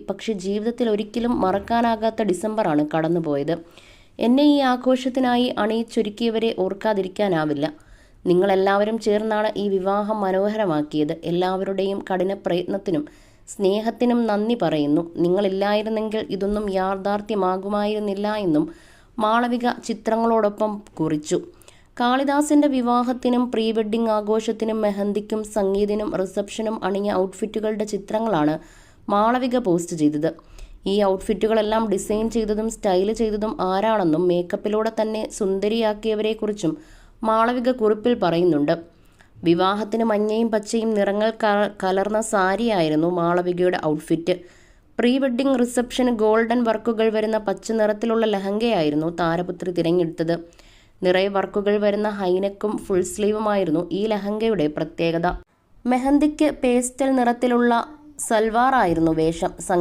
പക്ഷെ ജീവിതത്തിൽ ഒരിക്കലും മറക്കാനാകാത്ത ഡിസംബറാണ് കടന്നുപോയത്. എന്നെ ഈ ആഘോഷത്തിനായി അണിയിച്ചൊരുക്കിയവരെ ഓർക്കാതിരിക്കാനാവില്ല. നിങ്ങളെല്ലാവരും ചേർന്നാണ് ഈ വിവാഹം മനോഹരമാക്കിയത്. എല്ലാവരുടെയും കഠിന പ്രയത്നത്തിനും സ്നേഹത്തിനും നന്ദി പറയുന്നു. നിങ്ങളില്ലായിരുന്നെങ്കിൽ ഇതൊന്നും യാഥാർത്ഥ്യമാകുമായിരുന്നില്ല എന്നും മാളവിക ചിത്രങ്ങളോടൊപ്പം കുറിച്ചു. കാളിദാസിന്റെ വിവാഹത്തിനും പ്രീ വെഡ്ഡിംഗ് ആഘോഷത്തിനും മെഹന്തിക്കും സംഗീതിനും റിസപ്ഷനും അണിഞ്ഞ ഔട്ട്ഫിറ്റുകളുടെ ചിത്രങ്ങളാണ് മാളവിക പോസ്റ്റ് ചെയ്തത്. ഈ ഔട്ട്ഫിറ്റുകളെല്ലാം ഡിസൈൻ ചെയ്തതും സ്റ്റൈല് ചെയ്തതും ആരാണെന്നും മേക്കപ്പിലൂടെ തന്നെ സുന്ദരിയാക്കിയവരെക്കുറിച്ചും മാളവിക കുറിപ്പിൽ പറയുന്നുണ്ട്. വിവാഹത്തിന് മഞ്ഞയും പച്ചയും നിറങ്ങൾ കലർന്ന സാരിയായിരുന്നു മാളവികയുടെ ഔട്ട്ഫിറ്റ്. പ്രീ വെഡ്ഡിംഗ് റിസപ്ഷന് ഗോൾഡൻ വർക്കുകൾ വരുന്ന പച്ച നിറത്തിലുള്ള ലഹങ്കയായിരുന്നു താരപുത്രി തിരഞ്ഞെടുത്തത്. നിറയെ വർക്കുകൾ വരുന്ന ഹൈനെക്കും ഫുൾ സ്ലീവുമായിരുന്നു ഈ ലഹങ്കയുടെ പ്രത്യേകത. മെഹന്തിക്ക് പേസ്റ്റൽ നിറത്തിലുള്ള സൽവാറായിരുന്നു വേഷം.